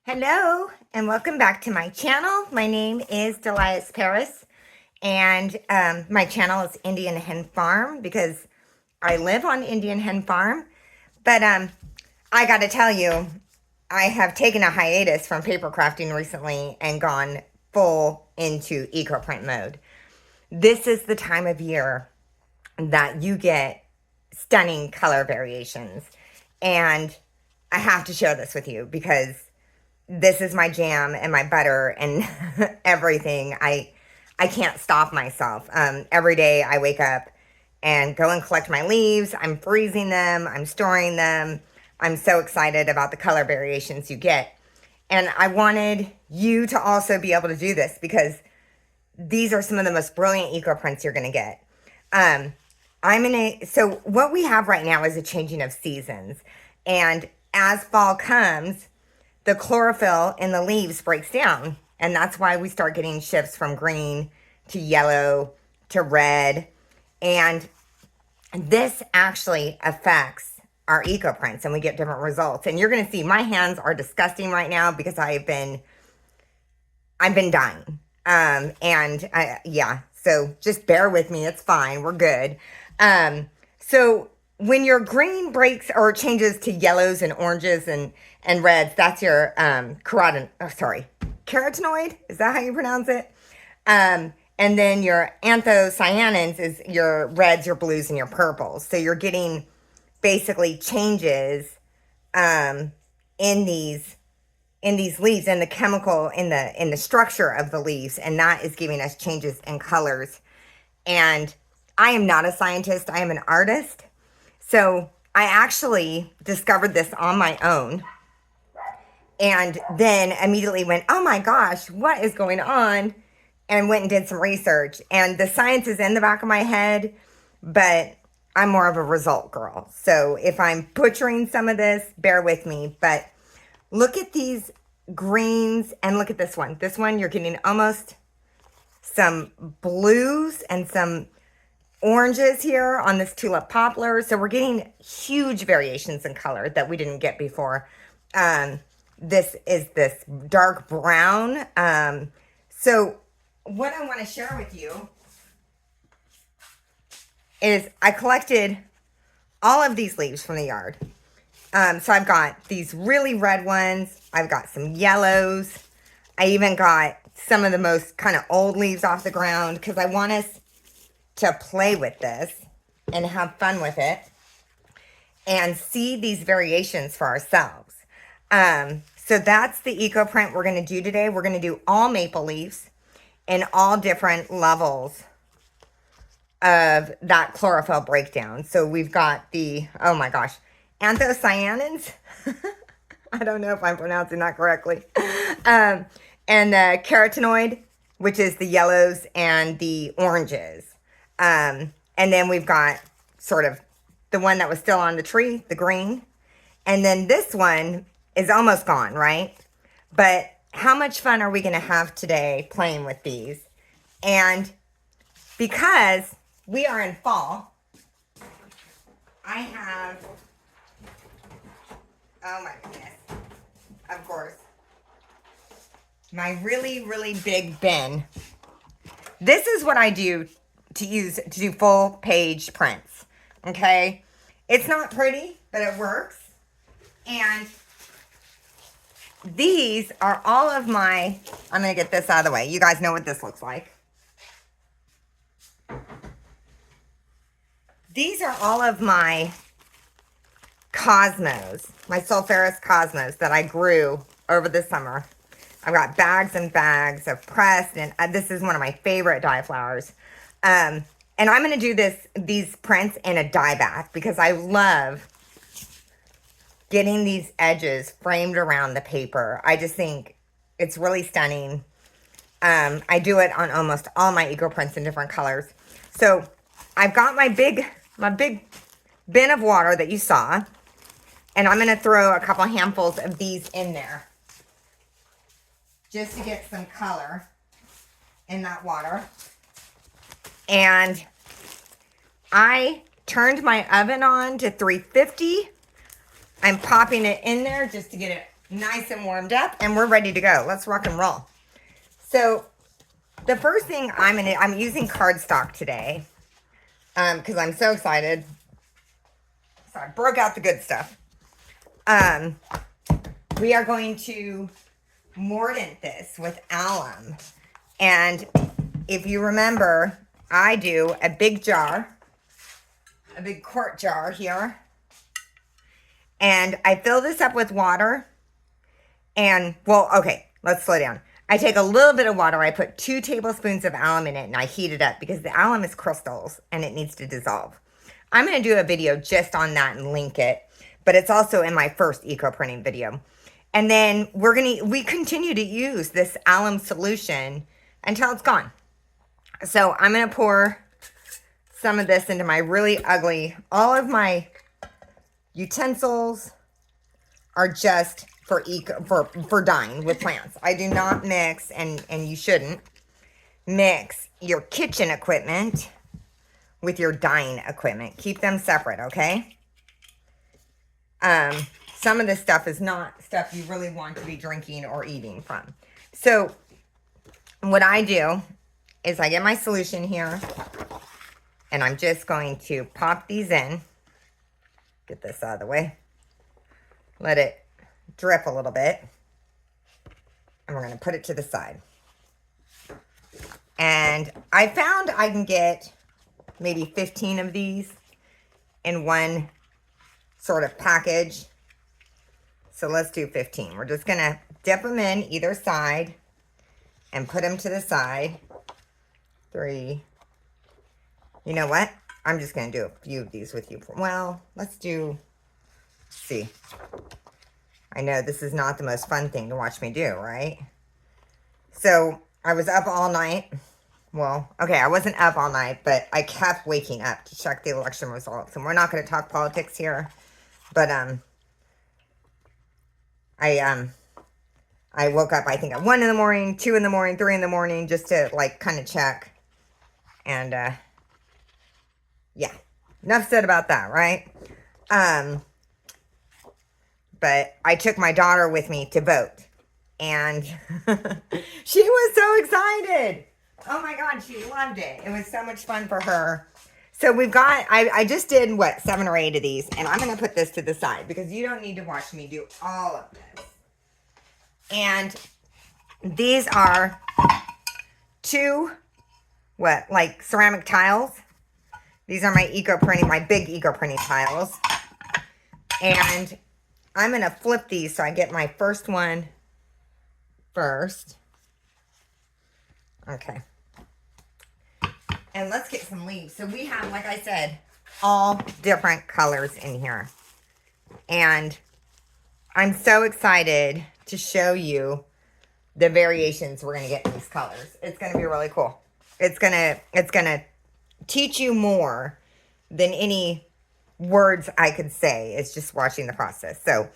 Hello and welcome back to my channel. My name is Delias Paris and my channel is Indian Hen Farm because I live on Indian Hen Farm. But I got to tell you, I have taken a hiatus from paper crafting recently and gone full into eco-print mode. This is the time of year that you get stunning color variations. And I have to share this with you because this is my jam and my butter and everything. I can't stop myself. Every day I wake up and go and collect my leaves. I'm freezing them. I'm storing them. I'm so excited about the color variations you get. And I wanted you to also be able to do this because these are some of the most brilliant eco prints you're going to get. So what we have right now is a changing of seasons. And as fall comes, the chlorophyll in the leaves breaks down. And that's why we start getting shifts from green to yellow to red. And this actually affects our eco prints and we get different results. And you're going to see my hands are disgusting right now because I've been dying. So just bear with me. It's fine. We're good. So when your green breaks or changes to yellows and oranges and reds, that's your carotenoid. Is that how you pronounce it? And then your anthocyanins is your reds, your blues, and your purples. So you're getting basically changes in these leaves and the chemical in the structure of the leaves, and that is giving us changes in colors. And I am not a scientist. I am an artist. So I actually discovered this on my own and then immediately went, oh my gosh, what is going on? And went and did some research. And the science is in the back of my head, but I'm more of a result girl. So if I'm butchering some of this, bear with me. But look at these greens and look at this one. This one, you're getting almost some blues and some oranges here on this tulip poplar. So we're getting huge variations in color that we didn't get before. This is this dark brown. So what I want to share with you is I collected all of these leaves from the yard. So I've got these really red ones. I've got some yellows. I even got some of the most kind of old leaves off the ground because I want us to play with this and have fun with it and see these variations for ourselves. So that's the eco print we're going to do today. We're going to do all maple leaves in all different levels of that chlorophyll breakdown. So we've got the, oh my gosh, anthocyanins. I don't know if I'm pronouncing that correctly. And the carotenoid, which is the yellows and the oranges. And then we've got sort of the one that was still on the tree, the green. And then this one is almost gone, right? But how much fun are we going to have today playing with these? And because we are in fall, I have, oh my goodness, of course, my really, really big bin. This is what I do to do full page prints. Okay. It's not pretty, but it works. And these are all of my, I'm going to get this out of the way. You guys know what this looks like. These are all of my cosmos, my sulfuris cosmos that I grew over the summer. I've got bags and bags of pressed, and this is one of my favorite dye flowers. And I'm going to do these prints in a dye bath because I love getting these edges framed around the paper. I just think it's really stunning. I do it on almost all my eco prints in different colors. So I've got my big bin of water that you saw, and I'm going to throw a couple handfuls of these in there just to get some color in that water. And I turned my oven on to 350. I'm popping it in there just to get it nice and warmed up, and we're ready to go. Let's rock and roll. So the first thing I'm using cardstock today, because I'm so excited. So I broke out the good stuff. We are going to mordant this with alum. And if you remember, I do a big jar, a big quart jar here. And I fill this up with water. And, well, okay, let's slow down. I take a little bit of water. I put 2 tablespoons of alum in it, and I heat it up because the alum is crystals, and it needs to dissolve. I'm going to do a video just on that and link it. But it's also in my first eco printing video. And then we continue to use this alum solution until it's gone. So I'm going to pour some of this into my really ugly, all of my utensils are just for dyeing with plants. I do not mix, and you shouldn't mix your kitchen equipment with your dyeing equipment. Keep them separate, okay? Some of this stuff is not stuff you really want to be drinking or eating from. So what I do is I get my solution here, and I'm just going to pop these in. Get this out of the way. Let it drip a little bit. And we're going to put it to the side. And I found I can get maybe 15 of these in one sort of package. So let's do 15. We're just going to dip them in either side and put them to the side. 3. You know what? I'm just going to do a few of these with you. Well, let's see. I know this is not the most fun thing to watch me do, right? So I was up all night. Well, okay, I wasn't up all night, but I kept waking up to check the election results. And we're not going to talk politics here, but I woke up, I think, at 1 in the morning, 2 in the morning, 3 in the morning, just to, like, kind of check. And, yeah. Enough said about that, right? But I took my daughter with me to vote. And she was so excited. Oh, my God, she loved it. It was so much fun for her. So we've got, I just did, 7 or 8 of these. And I'm going to put this to the side because you don't need to watch me do all of this. And these are 2, like ceramic tiles. These are my big eco printing tiles. And I'm going to flip these so I get my first one first. Okay. And let's get some leaves. So we have, like I said, all different colors in here. And I'm so excited to show you the variations we're going to get in these colors. It's going to be really cool. It's going to teach you more than any words I could say. It's just watching the process. So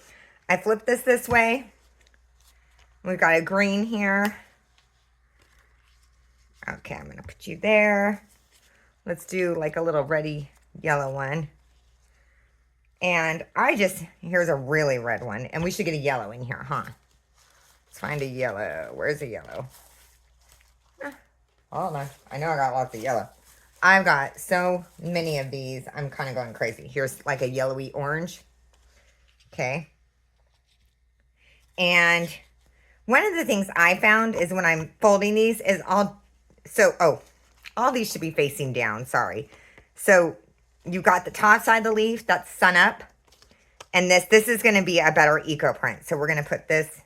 I flip this way. We've got a green here. Okay, I'm going to put you there. Let's do like a little reddy yellow one. And here's a really red one. And we should get a yellow in here, huh? Let's find a yellow. Where's the yellow? Oh, no. I know I got lots of yellow. I've got so many of these. I'm kind of going crazy. Here's like a yellowy orange. Okay. And one of the things I found is when I'm folding these is all these should be facing down. Sorry. So you got the top side of the leaf. That's sun up. And this is going to be a better eco print. So we're going to put this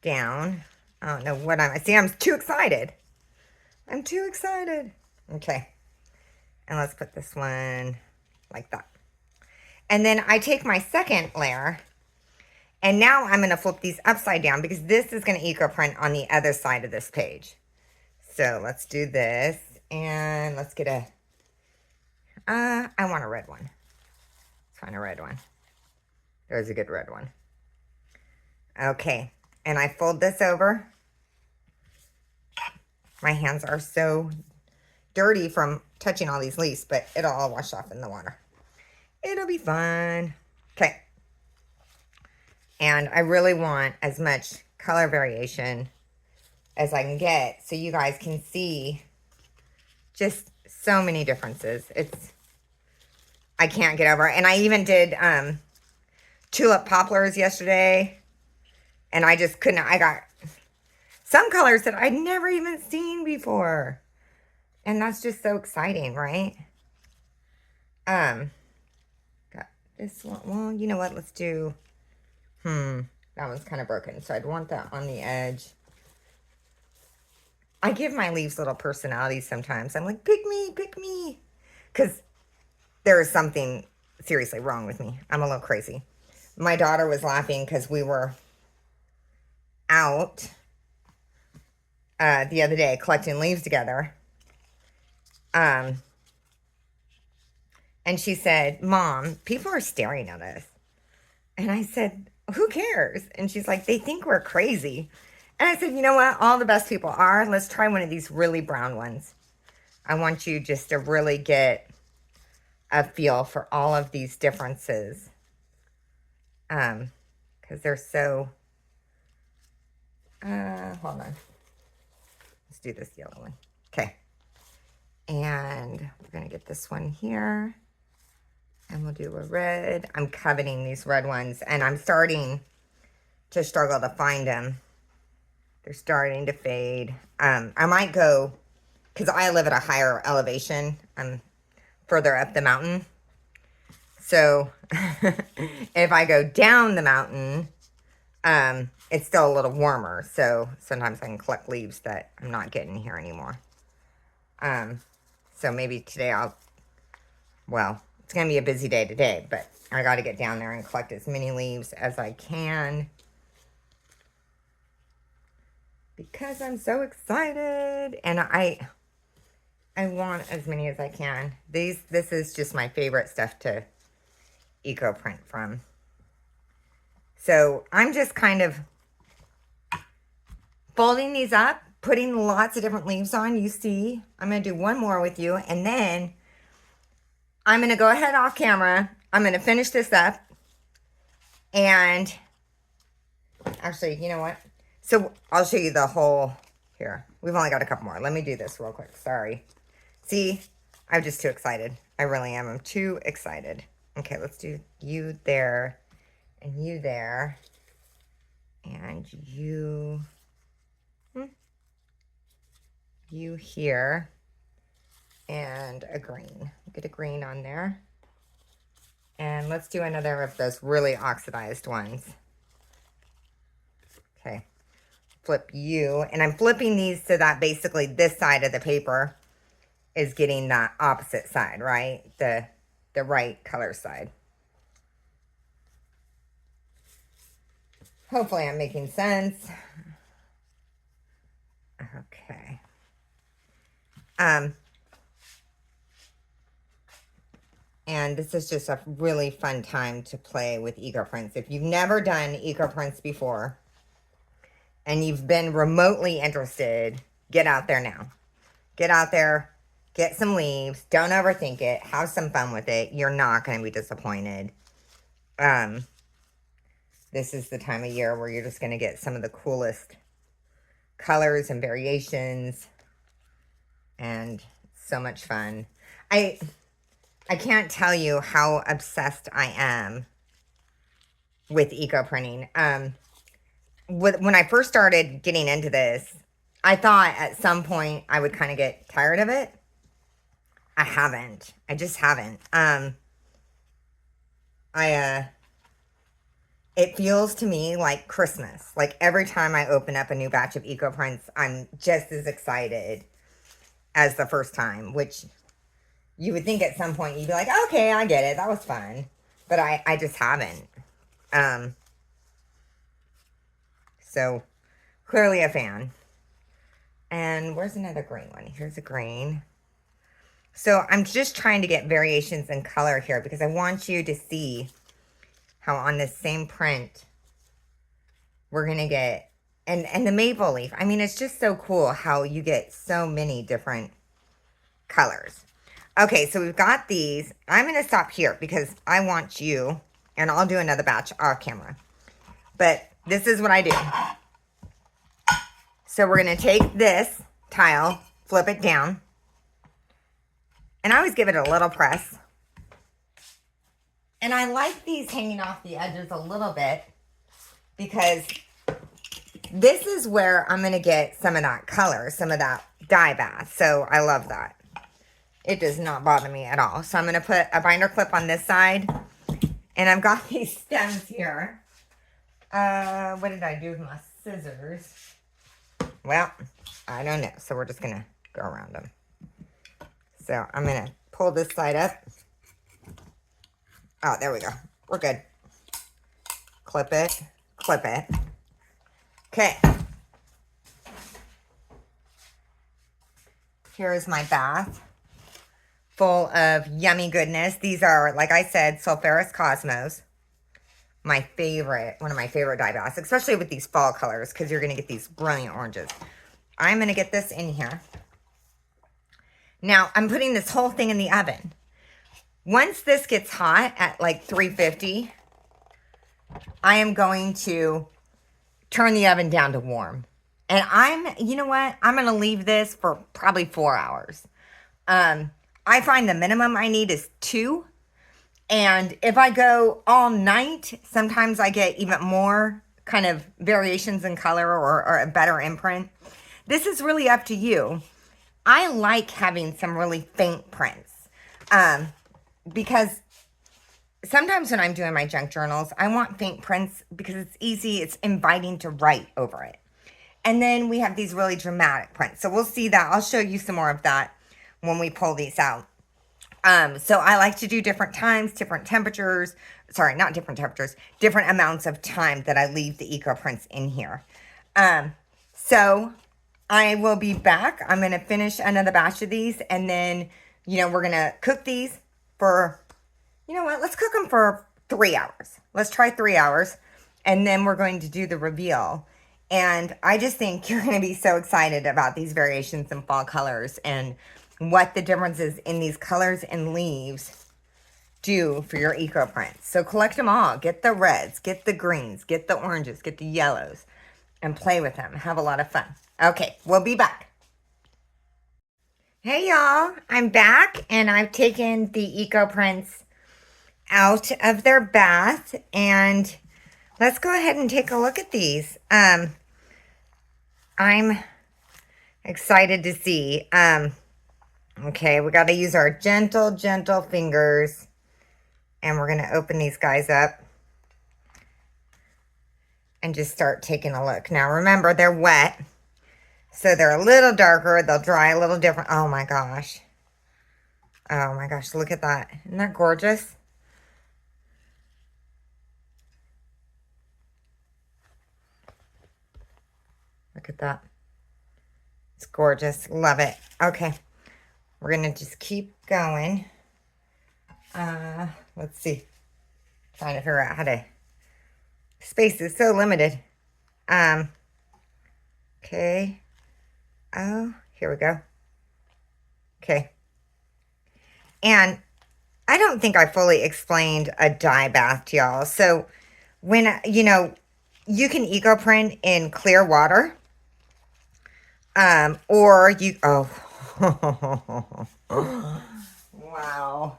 down. I don't know what I'm too excited. I'm too excited. Okay. And let's put this one like that. And then I take my second layer, and now I'm going to flip these upside down because this is going to eco print on the other side of this page. So let's do this, and let's get I want a red one. Let's find a red one. There's a good red one. Okay. And I fold this over. My hands are so dirty from touching all these leaves, but it'll all wash off in the water. It'll be fun. Okay. And I really want as much color variation as I can get so you guys can see just so many differences. I can't get over it. And I even did tulip poplars yesterday, and I just couldn't. I got some colors that I'd never even seen before, and that's just so exciting, right? Got this one. Well, you know what? Let's do. That one's kind of broken, so I'd want that on the edge. I give my leaves little personalities sometimes. I'm like, pick me, because there is something seriously wrong with me. I'm a little crazy. My daughter was laughing because we were out the other day collecting leaves together. And she said, Mom, people are staring at us. And I said, who cares? And she's like, they think we're crazy. And I said, you know what? All the best people are. Let's try one of these really brown ones. I want you just to really get a feel for all of these differences. Because they're so... hold on. Let's do this yellow one. Okay. And we're going to get this one here. And we'll do a red. I'm coveting these red ones. And I'm starting to struggle to find them. They're starting to fade. I might go, because I live at a higher elevation. I'm further up the mountain. So if I go down the mountain, it's still a little warmer. So sometimes I can collect leaves that I'm not getting here anymore. So maybe today well, it's going to be a busy day today, but I got to get down there and collect as many leaves as I can. Because I'm so excited, and I want as many as I can. This is just my favorite stuff to eco print from. So I'm just kind of folding these up, putting lots of different leaves on. You see, I'm going to do one more with you, and then I'm going to go ahead off camera. I'm going to finish this up, and actually, you know what? So I'll show you the whole, here. We've only got a couple more. Let me do this real quick. Sorry. See, I'm just too excited. I really am. I'm too excited. Okay, let's do you there and you there and you here and a green. Get a green on there. And let's do another of those really oxidized ones. Okay. Flip you, and I'm flipping these so that basically this side of the paper is getting the opposite side, right? The right color side. Hopefully I'm making sense. Okay. And this is just a really fun time to play with eco prints. If you've never done eco prints before, and you've been remotely interested, get out there now. Get out there, get some leaves, don't overthink it, have some fun with it. You're not going to be disappointed. This is the time of year where you're just going to get some of the coolest colors and variations, and so much fun. I can't tell you how obsessed I am with eco printing. When I first started getting into this, I thought at some point I would kind of get tired of it. I haven't. I just haven't. It feels to me like Christmas. Like every time I open up a new batch of eco prints, I'm just as excited as the first time, which you would think at some point you'd be like, okay, I get it. That was fun. But I just haven't. So, clearly a fan. And where's another green one? Here's a green. So, I'm just trying to get variations in color here because I want you to see how on this same print we're going to get, and the maple leaf. I mean, it's just so cool how you get so many different colors. Okay, so we've got these. I'm going to stop here because I want you, and I'll do another batch off camera. but this is what I do. So we're going to take this tile, flip it down, and I always give it a little press. And I like these hanging off the edges a little bit because this is where I'm going to get some of that color, some of that dye bath. So I love that. It does not bother me at all. So I'm going to put a binder clip on this side. And I've got these stems here. What did I do with my scissors? Well, I don't know. So we're just going to go around them. So I'm going to pull this side up. Oh, there we go. We're good. Clip it. Clip it. Okay. Here's my bath full of yummy goodness. These are, like I said, Sulfuris Cosmos. My favorite, one of my favorite dye baths, especially with these fall colors because you're going to get these brilliant oranges. I'm going to get this in here. Now, I'm putting this whole thing in the oven. Once this gets hot at like 350, I am going to turn the oven down to warm. And you know what? I'm going to leave this for probably 4 hours. I find the minimum I need is 2. And if I go all night, sometimes I get even more kind of variations in color or a better imprint. This is really up to you. I like having some really faint prints. Because sometimes when I'm doing my junk journals, I want faint prints because it's easy, it's inviting to write over it. And then we have these really dramatic prints. So we'll see that. I'll show you some more of that when we pull these out. So I like to do different times, different temperatures. Sorry, not different temperatures, different amounts of time that I leave the eco prints in here. So I will be back. I'm going to finish another batch of these and then, we're going to cook these for, you know what, let's cook them for 3 hours. Let's try 3 hours and then we're going to do the reveal. And I just think you're going to be so excited about these variations in fall colors and what the differences in these colors and leaves do for your eco prints. So collect them all. Get the reds, get the greens, get the oranges, get the yellows, and play with them. Have a lot of fun. Okay, we'll be back. Hey y'all, I'm back and I've taken the eco prints out of their bath and let's go ahead and take a look at these. I'm excited to see. Okay, we got to use our gentle fingers and we're going to open these guys up and just start taking a look. Now remember, they're wet. So they're a little darker. They'll dry a little different. Oh my gosh. Oh my gosh. Look at that. Isn't that gorgeous? Look at that. It's gorgeous. Love it. Okay. We're going to just keep going. Let's see. Trying to figure out how to... Space is so limited. Okay. Oh, here we go. Okay. And I don't think I fully explained a dye bath to y'all. So when, you can eco print in clear water. Or you, oh, wow.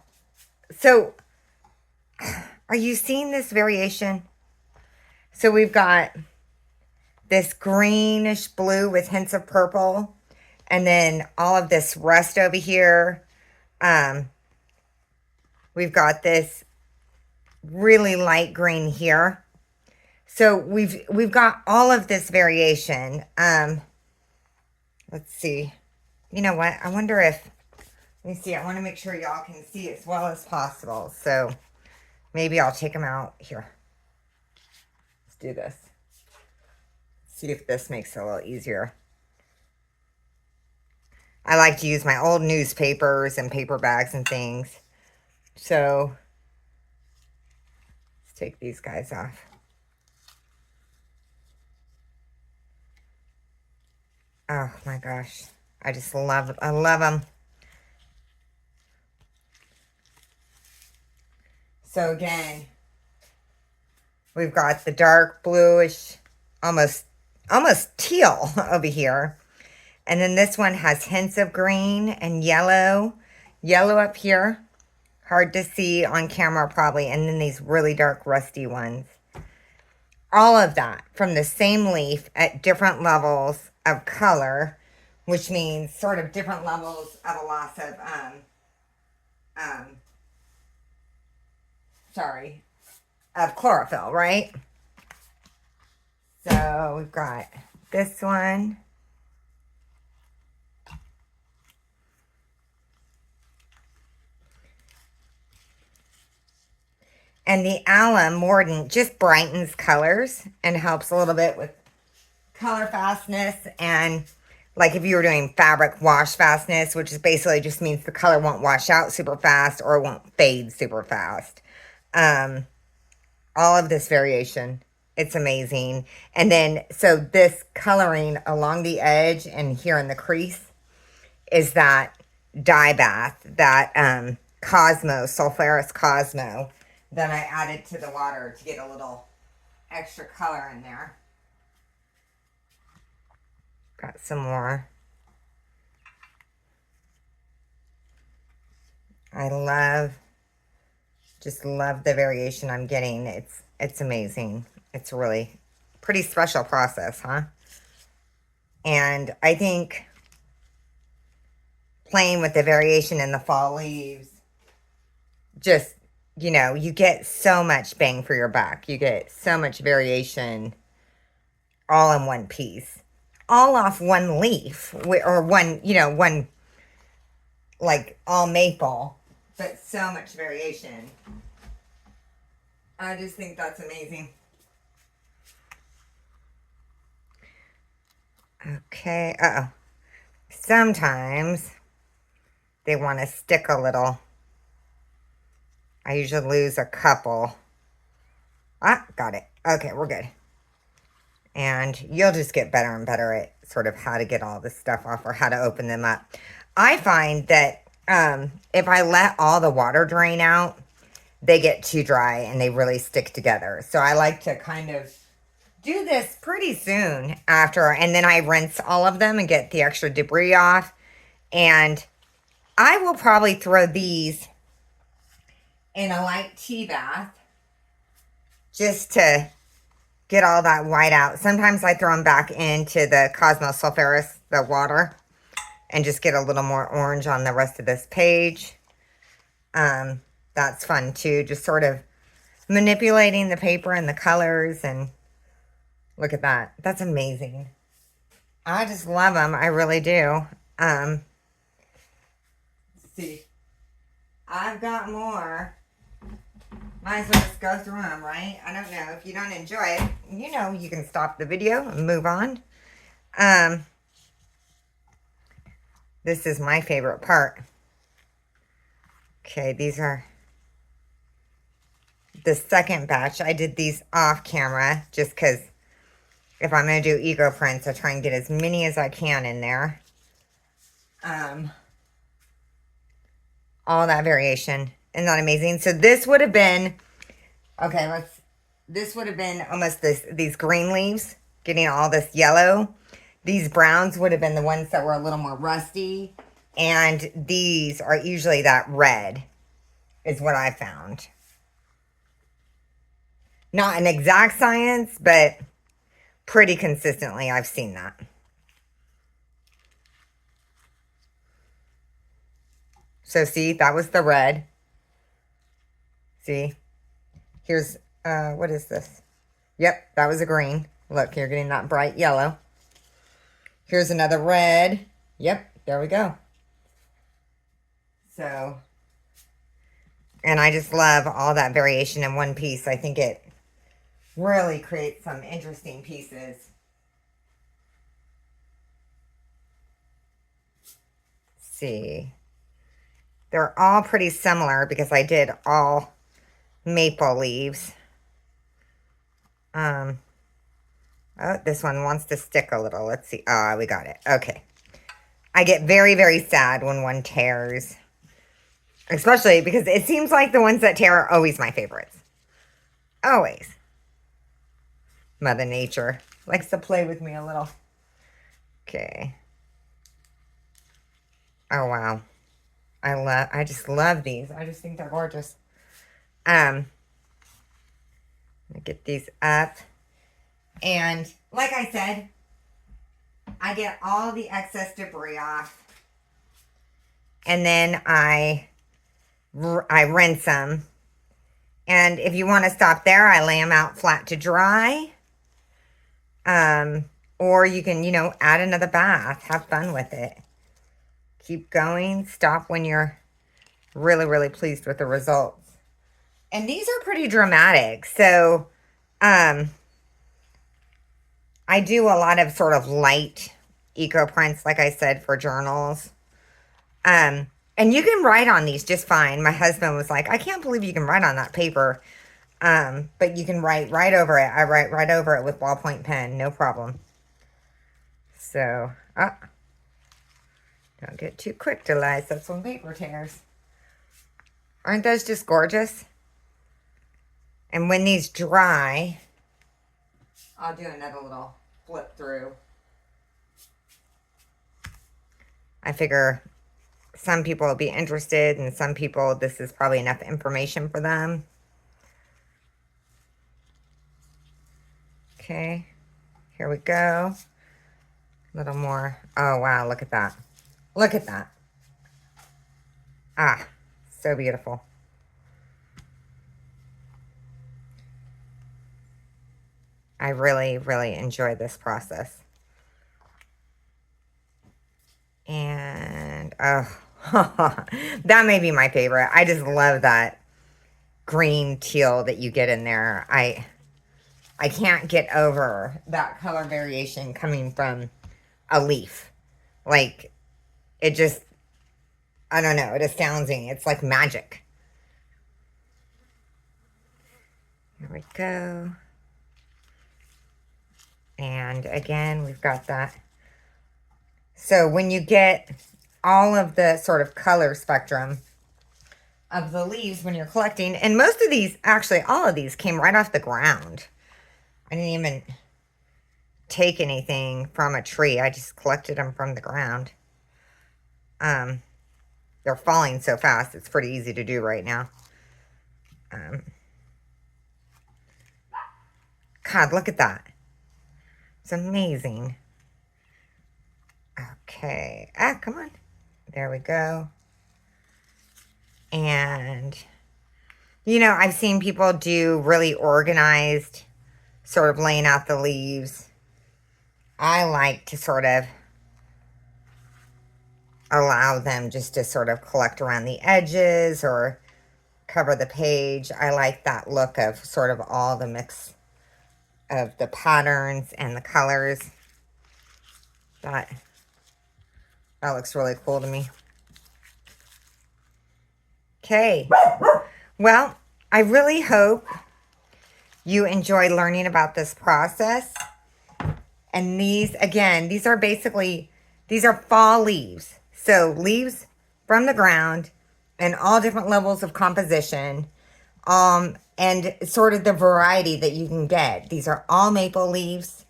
So are you seeing this variation? So we've got this greenish blue with hints of purple. And then all of this rust over here. We've got this really light green here. So we've got all of this variation. Let's see. You know what? I wonder if, let me see. I want to make sure y'all can see as well as possible. So maybe I'll take them out here. Let's do this. See if this makes it a little easier. I like to use my old newspapers and paper bags and things. So let's take these guys off. Oh my gosh. I just love it. I love them. So again, We've got the dark bluish, almost teal over here. And then this one has hints of green and yellow. Yellow up here. Hard to see on camera probably. And then these really dark rusty ones. All of that from the same leaf at different levels of color, which means sort of different levels of a loss of, of chlorophyll, right? So we've got this one. And the alum mordant just brightens colors and helps a little bit with color fastness. And like if you were doing fabric wash fastness, which is basically just means the color won't wash out super fast or won't fade super fast. All of this variation, it's amazing. And then, so this coloring along the edge and here in the crease is that dye bath, that Cosmo, Sulfuris Cosmo, that I added to the water to get a little extra color in there. Got some more. I just love the variation I'm getting. It's amazing. It's really pretty special process, huh? And I think playing with the variation in the fall leaves, just, you know, you get so much bang for your buck. You get so much variation all in one piece. All off one leaf, or one, you know, one, like all maple, but so much variation. I just think that's amazing. Okay, uh-oh. Sometimes they want to stick a little. I usually lose a couple. Ah, got it. Okay, we're good. And you'll just get better and better at sort of how to get all this stuff off or how to open them up. I find that if I let all the water drain out, they get too dry and they really stick together. So I like to kind of do this pretty soon after, and then I rinse all of them and get the extra debris off. And I will probably throw these in a light tea bath just to get all that white out. Sometimes I throw them back into the Cosmo Sulfuris, the water, and just get a little more orange on the rest of this page. That's fun too, just sort of manipulating the paper and the colors. And look at that. That's amazing. I just love them. I really do. See, I've got more. Might as well just go through them, right? I don't know. If you don't enjoy it, you know, you can stop the video and move on. This is my favorite part. Okay, these are the second batch. I did these off camera just because if I'm going to do eco prints, I try and get as many as I can in there. All that variation. Isn't that amazing? So this would have been, okay, this would have been almost these green leaves, getting all this yellow. These browns would have been the ones that were a little more rusty. And these are usually that red, is what I found. Not an exact science, but pretty consistently I've seen that. So see, that was the red. See, here's, what is this? Yep, that was a green. Look, you're getting that bright yellow. Here's another red. Yep, there we go. So, and I just love all that variation in one piece. I think it really creates some interesting pieces. Let's see. They're all pretty similar because I did all maple leaves. Oh, this one wants to stick a little. Let's see. Ah, we got it. Okay. I get very, very sad when one tears. Especially because it seems like the ones that tear are always my favorites. Always. Mother Nature likes to play with me a little. Okay. Oh, wow. I just love these. I just think they're gorgeous. Let me get these up. And like I said, I get all the excess debris off. And then I rinse them. And if you want to stop there, I lay them out flat to dry. Or you can, add another bath. Have fun with it. Keep going. Stop when you're really, really pleased with the results. And these are pretty dramatic. So, I do a lot of sort of light eco prints, like I said, for journals. And you can write on these just fine. My husband was like, I can't believe you can write on that paper. But you can write right over it. I write right over it with ballpoint pen, no problem. So, don't get too quick, Delight. That's some paper tears. Aren't those just gorgeous? And when these dry, I'll do another little flip through. I figure some people will be interested, and some people, this is probably enough information for them. Okay, here we go. A little more. Oh, wow, look at that. Look at that. Ah, so beautiful. I really, really enjoy this process. And, oh, that may be my favorite. I just love that green teal that you get in there. I can't get over that color variation coming from a leaf. Like, it just, I don't know, it astounds me. It's like magic. Here we go. And again, we've got that. So when you get all of the sort of color spectrum of the leaves when you're collecting, and most of these, actually all of these came right off the ground. I didn't even take anything from a tree. I just collected them from the ground. They're falling so fast. It's pretty easy to do right now. God, look at that. It's amazing. Okay. Come on. There we go. And, I've seen people do really organized, sort of laying out the leaves. I like to sort of allow them just to sort of collect around the edges or cover the page. I like that look of sort of all the mix of the patterns and the colors. That looks really cool to me. Okay. Well, I really hope you enjoy learning about this process. And these, again, these are fall leaves. So leaves from the ground and all different levels of composition. And sort of the variety that you can get. These are all maple leaves.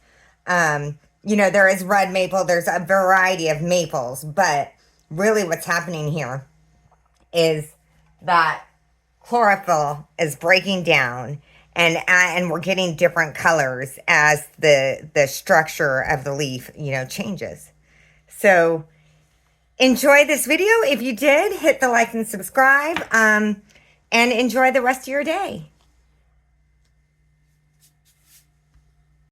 There is red maple. There's a variety of maples. But really what's happening here is that chlorophyll is breaking down. And we're getting different colors as the structure of the leaf, changes. So enjoy this video. If you did, hit the like and subscribe. And enjoy the rest of your day.